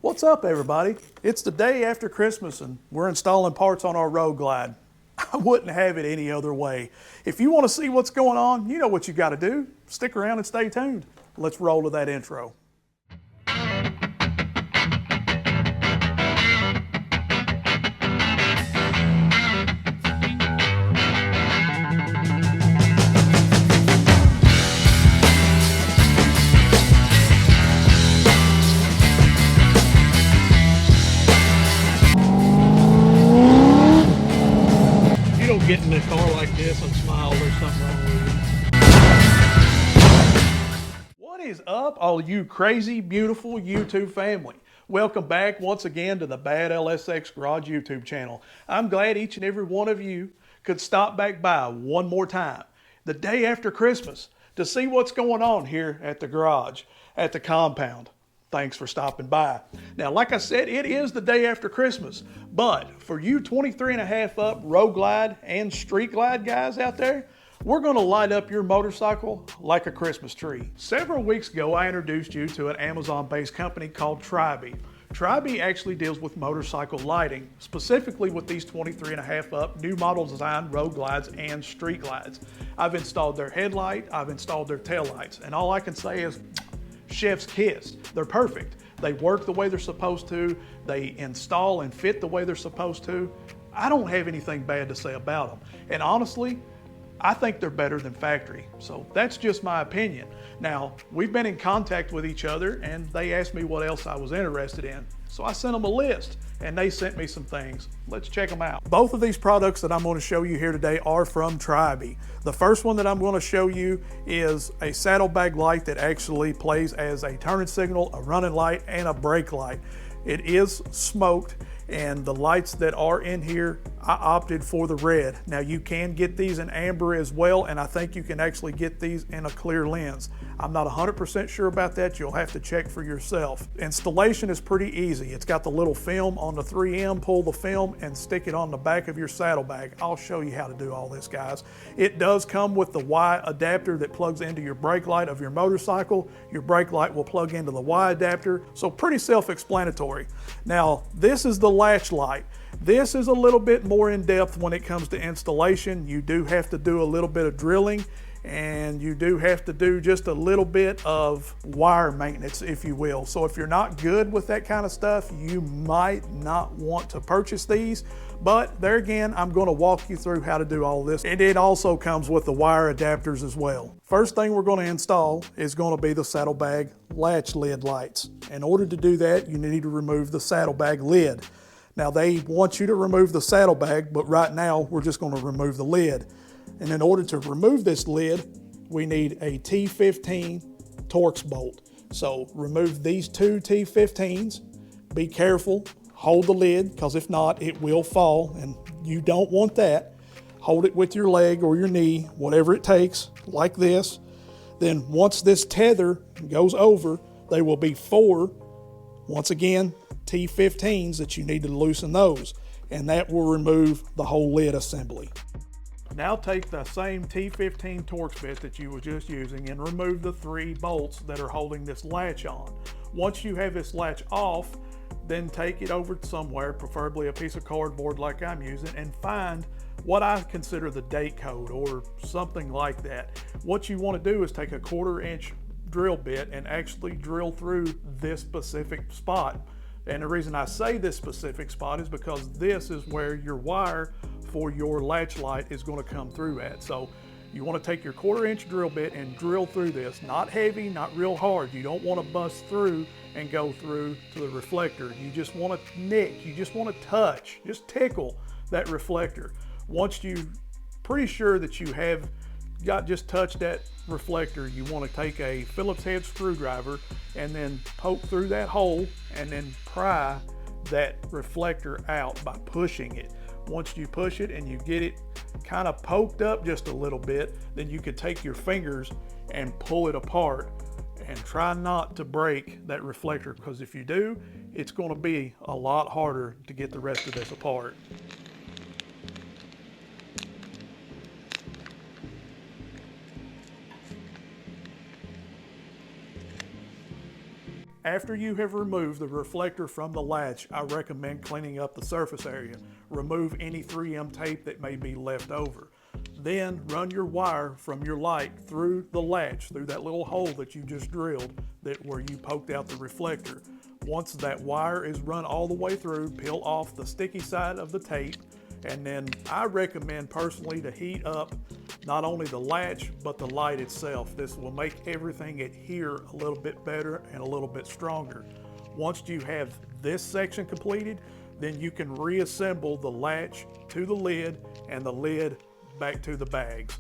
What's up, everybody? It's the day after Christmas and we're installing parts on our road glide. I wouldn't have it any other way. If you want to see what's going on, you know what you got to do. Stick around and stay tuned. Let's roll to that intro. Get in the car like this and smile, there's something wrong with you. What is up, all you crazy, beautiful YouTube family? Welcome back once again to the Bad LSX Garage YouTube channel. I'm glad each and every one of you could stop back by one more time, the day after Christmas, to see what's going on here at the garage, at the compound. Thanks for stopping by. Now, like I said, it is the day after Christmas, but for you 23 and a half up road glide and street glide guys out there, we're gonna light up your motorcycle like a Christmas tree. Several weeks ago, I introduced you to an Amazon-based company called TRYBEE. TRYBEE actually deals with motorcycle lighting, specifically with these 23 and a half up new model design road glides and street glides. I've installed their headlight, I've installed their tail lights, and all I can say is, chef's kiss. They're perfect. They work the way they're supposed to. They install and fit the way they're supposed to. I don't have anything bad to say about them. And honestly, I think they're better than factory. So that's just my opinion. Now, we've been in contact with each other and they asked me what else I was interested in. So I sent them a list and they sent me some things. Let's check them out. Both of these products that I'm going to show you here today are from TRYBEE. The first one that I'm going to show you is a saddlebag light that actually plays as a turning signal, a running light, and a brake light. It is smoked, and the lights that are in here, I opted for the red. Now you can get these in amber as well, and I think you can actually get these in a clear lens. I'm not 100% sure about that. You'll have to check for yourself. Installation is pretty easy. It's got the little film on the 3M, pull the film and stick it on the back of your saddlebag. I'll show you how to do all this, guys. It does come with the Y adapter that plugs into your brake light of your motorcycle. Your brake light will plug into the Y adapter, so pretty self-explanatory. Now, this is the latch light. This is a little bit more in depth when it comes to installation. You do have to do a little bit of drilling and you do have to do just a little bit of wire maintenance, if you will. So if you're not good with that kind of stuff, you might not want to purchase these. But there again, I'm going to walk you through how to do all this. And it also comes with the wire adapters as well. First thing we're going to install is going to be the saddlebag latch lid lights. In order to do that, you need to remove the saddlebag lid. Now they want you to remove the saddlebag, but right now we're just going to remove the lid. And in order to remove this lid, we need a T15 Torx bolt. So remove these two T15s. Be careful, hold the lid, because if not, it will fall, and you don't want that. Hold it with your leg or your knee, whatever it takes, like this. Then once this tether goes over, there will be four, once again, T15s that you need to loosen those, and that will remove the whole lid assembly. Now take the same T15 Torx bit that you were just using and remove the three bolts that are holding this latch on. Once you have this latch off, then take it over somewhere, preferably a piece of cardboard like I'm using, and find what I consider the date code or something like that. What you want to do is take a 1/4 inch drill bit and actually drill through this specific spot. And the reason I say this specific spot is because this is where your wire for your latch light is going to come through at. So you want to take your 1/4 inch drill bit and drill through this. Not heavy, not real hard. You don't want to bust through and go through to the reflector. You just want to nick, you just want to touch, just tickle that reflector. Once you're pretty sure that you have just touched that reflector, you want to take a Phillips head screwdriver and then poke through that hole and then pry that reflector out by pushing it. Once you push it and you get it kind of poked up just a little bit, then you can take your fingers and pull it apart and try not to break that reflector, because if you do, it's going to be a lot harder to get the rest of this apart. after you have removed the reflector from the latch, I recommend cleaning up the surface area. Remove any 3M tape that may be left over. Then run your wire from your light through the latch, through that little hole that you just drilled, where you poked out the reflector. Once that wire is run all the way through, peel off the sticky side of the tape, and then I recommend personally to heat up not only the latch, but the light itself. This will make everything adhere a little bit better and a little bit stronger. Once you have this section completed, then you can reassemble the latch to the lid and the lid back to the bags.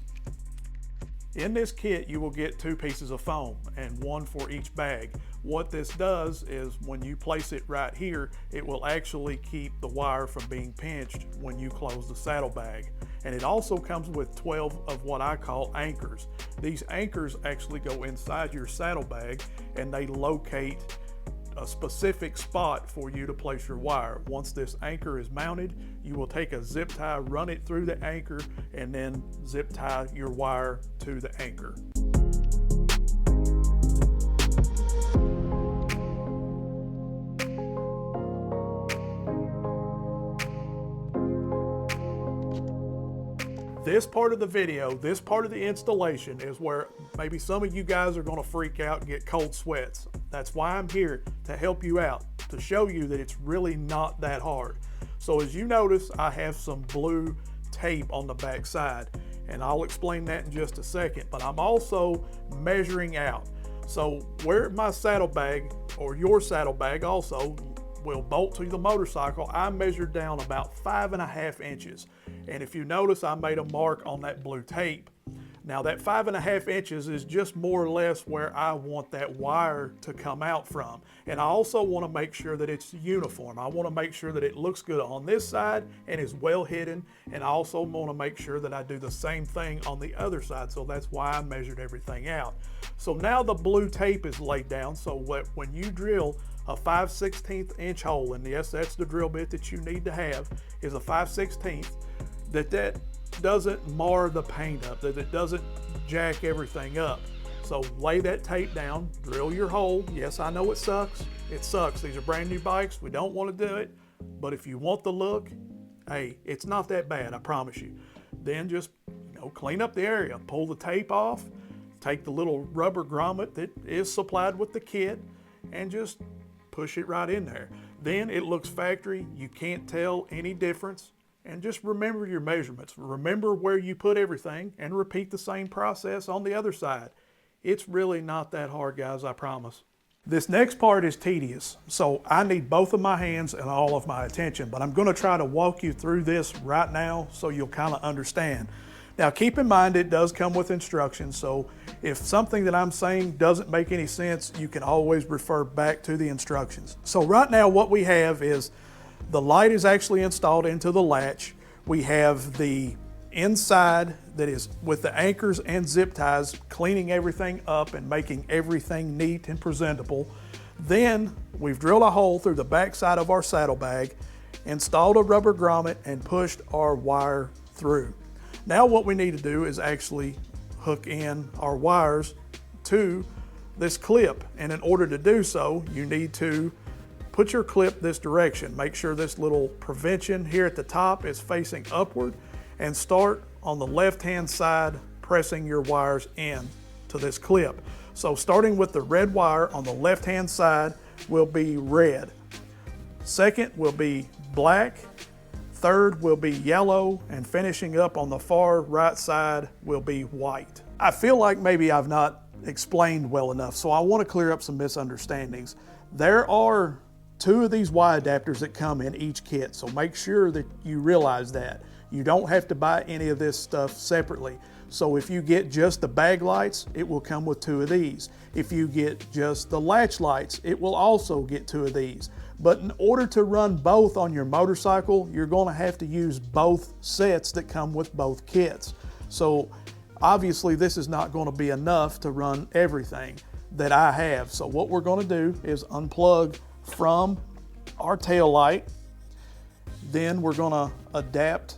In this kit, you will get 2 pieces of foam and 1 for each bag. What this does is when you place it right here, it will actually keep the wire from being pinched when you close the saddlebag. And it also comes with 12 of what I call anchors. These anchors actually go inside your saddlebag and they locate a specific spot for you to place your wire. Once this anchor is mounted, you will take a zip tie, run it through the anchor, and then zip tie your wire to the anchor. This part of the video, this part of the installation is where maybe some of you guys are gonna freak out and get cold sweats. That's why I'm here, to help you out, to show you that it's really not that hard. So as you notice, I have some blue tape on the back side, and I'll explain that in just a second, but I'm also measuring out. So where my saddlebag, or your saddlebag also, will bolt to the motorcycle, I measured down about 5.5 inches. And if you notice, I made a mark on that blue tape. Now that 5.5 inches is just more or less where I want that wire to come out from. And I also want to make sure that it's uniform. I want to make sure that it looks good on this side and is well hidden. And I also want to make sure that I do the same thing on the other side. So that's why I measured everything out. So now the blue tape is laid down. So when you drill a 5/16 inch hole, and yes, that's the drill bit that you need to have, is a 5/16, that doesn't mar the paint up, that it doesn't jack everything up. So lay that tape down, drill your hole. Yes, I know it sucks. It sucks. These are brand new bikes. We don't want to do it. But if you want the look, hey, it's not that bad, I promise you. Then just clean up the area, pull the tape off, take the little rubber grommet that is supplied with the kit, and just push it right in there. Then it looks factory. You can't tell any difference. And just remember your measurements. Remember where you put everything and repeat the same process on the other side. It's really not that hard, guys, I promise. This next part is tedious, so I need both of my hands and all of my attention, but I'm gonna try to walk you through this right now so you'll kind of understand. Now keep in mind it does come with instructions, so if something that I'm saying doesn't make any sense, you can always refer back to the instructions. So right now what we have is the light is actually installed into the latch. We have the inside that is with the anchors and zip ties, cleaning everything up and making everything neat and presentable. Then we've drilled a hole through the back side of our saddlebag, installed a rubber grommet, and pushed our wire through. Now what we need to do is actually hook in our wires to this clip. And in order to do so, you need to put your clip this direction. Make sure this little prevention here at the top is facing upward, and start on the left-hand side, pressing your wires in to this clip. So starting with the red wire on the left-hand side will be red. Second will be black. Third will be yellow, and finishing up on the far right side will be white. I feel like maybe I've not explained well enough, so I want to clear up some misunderstandings. There are 2 of these Y adapters that come in each kit, so make sure that you realize that. You don't have to buy any of this stuff separately. So if you get just the bag lights, it will come with 2 of these. If you get just the latch lights, it will also get 2 of these. But in order to run both on your motorcycle, you're gonna have to use both sets that come with both kits. So obviously this is not gonna be enough to run everything that I have. So what we're gonna do is unplug from our tail light. Then we're gonna adapt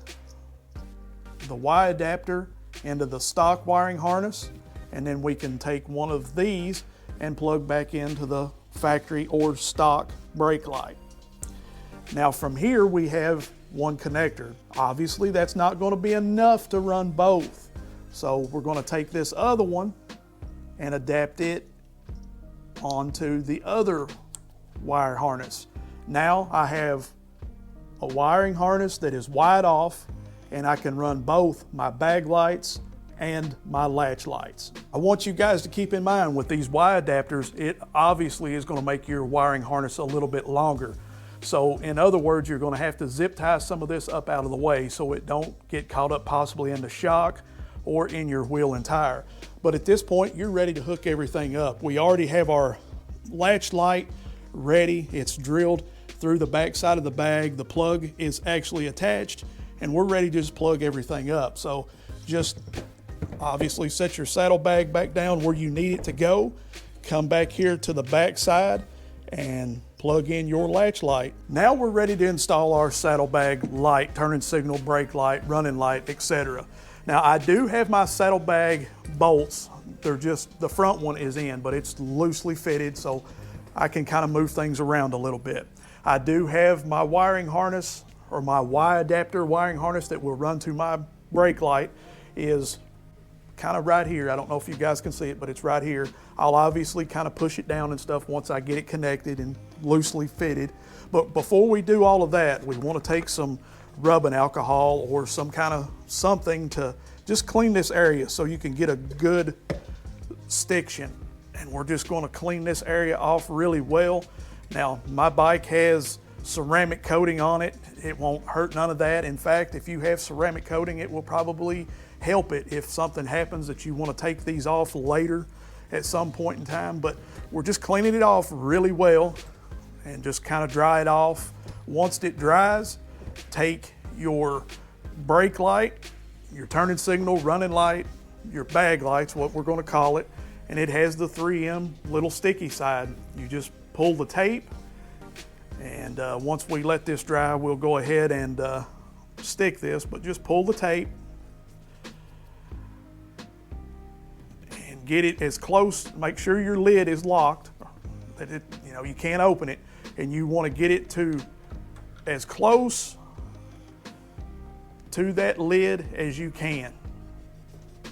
the Y adapter into the stock wiring harness, and then we can take one of these and plug back into the factory or stock brake light. Now from here we have one connector. Obviously that's not going to be enough to run both. So we're going to take this other one and adapt it onto the other wire harness. Now I have a wiring harness that is wide off, and I can run both my bag lights and my latch lights. I want you guys to keep in mind with these Y adapters, it obviously is going to make your wiring harness a little bit longer. So in other words, you're going to have to zip tie some of this up out of the way so it don't get caught up possibly in the shock or in your wheel and tire. But at this point, you're ready to hook everything up. We already have our latch light ready. It's drilled through the back side of the bag. The plug is actually attached, and we're ready to just plug everything up. So just obviously set your saddlebag back down where you need it to go. Come back here to the back side and plug in your latch light. Now we're ready to install our saddlebag light, turning signal, brake light, running light, etc. Now I do have my saddlebag bolts. They're just, the front one is in, but it's loosely fitted, so I can kind of move things around a little bit. I do have my wiring harness, or my Y adapter wiring harness that will run to my brake light is kind of right here. I don't know if you guys can see it, but it's right here. I'll obviously kind of push it down and stuff once I get it connected and loosely fitted. But before we do all of that, we want to take some rubbing alcohol or some kind of something to just clean this area so you can get a good stiction. And we're just going to clean this area off really well. Now, my bike has ceramic coating on it. It won't hurt none of that. In fact, if you have ceramic coating, it will probably help it if something happens that you want to take these off later at some point in time. But we're just cleaning it off really well and just kind of dry it off. Once it dries, take your brake light, your turning signal, running light, your bag lights, what we're going to call it, and it has the 3M little sticky side. You just pull the tape, and once we let this dry, we'll go ahead and stick this, but just pull the tape and get it as close. Make sure your lid is locked, that it, you can't open it, and you want to get it to as close to that lid as you can,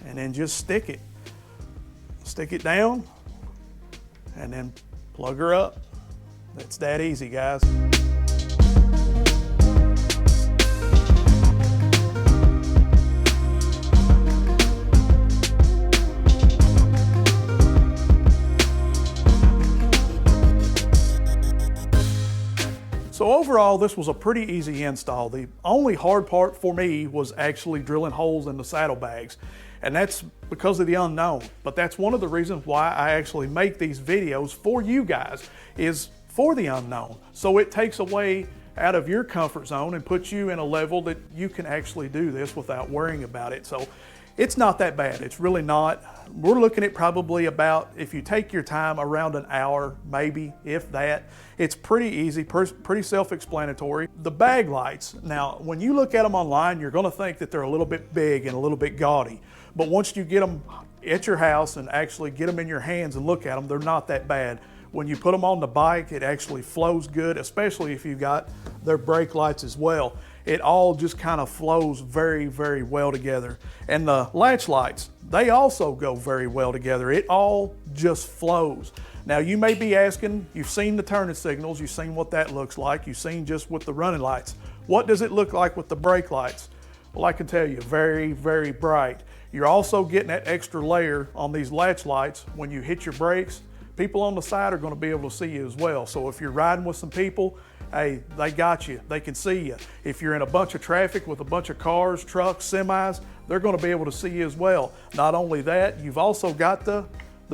and then just stick it down and then plug her up. It's that easy, guys. So overall, this was a pretty easy install. The only hard part for me was actually drilling holes in the saddlebags, and that's because of the unknown. But that's one of the reasons why I actually make these videos for you guys, is for the unknown. So it takes away out of your comfort zone and puts you in a level that you can actually do this without worrying about it. So it's not that bad. It's really not. We're looking at probably about, if you take your time, around an hour, maybe, if that. It's pretty easy, pretty self-explanatory. The bag lights, now, when you look at them online, you're gonna think that they're a little bit big and a little bit gaudy. But once you get them at your house and actually get them in your hands and look at them, they're not that bad. When you put them on the bike, it actually flows good, especially if you've got their brake lights as well. It all just kind of flows very, very well together. And the latch lights, they also go very well together. It all just flows. Now you may be asking, you've seen the turning signals, you've seen what that looks like, you've seen just with the running lights. What does it look like with the brake lights? Well, I can tell you, very, very bright. You're also getting that extra layer on these latch lights. When you hit your brakes, people on the side are going to be able to see you as well. So if you're riding with some people, hey, they got you, they can see you. If you're in a bunch of traffic with a bunch of cars, trucks, semis, they're going to be able to see you as well. Not only that, you've also got the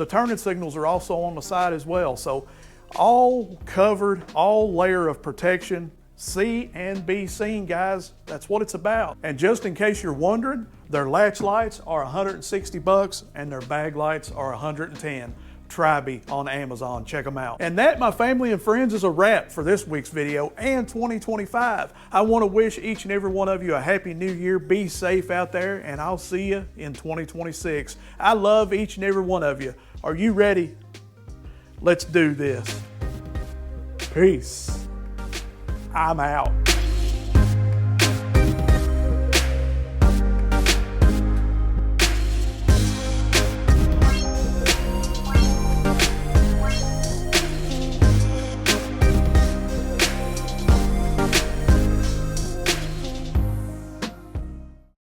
turning signals are also on the side as well. So all covered, all layer of protection. See and be seen, guys. That's what it's about. And just in case you're wondering, their latch lights are $160 and their bag lights are $110. TRYBEE on Amazon, check them out. And that, my family and friends, is a wrap for this week's video and 2025. I want to wish each and every one of you a happy new year. Be safe out there, and I'll see you in 2026. I love each and every one of you. Are you ready? Let's do this. Peace. I'm out.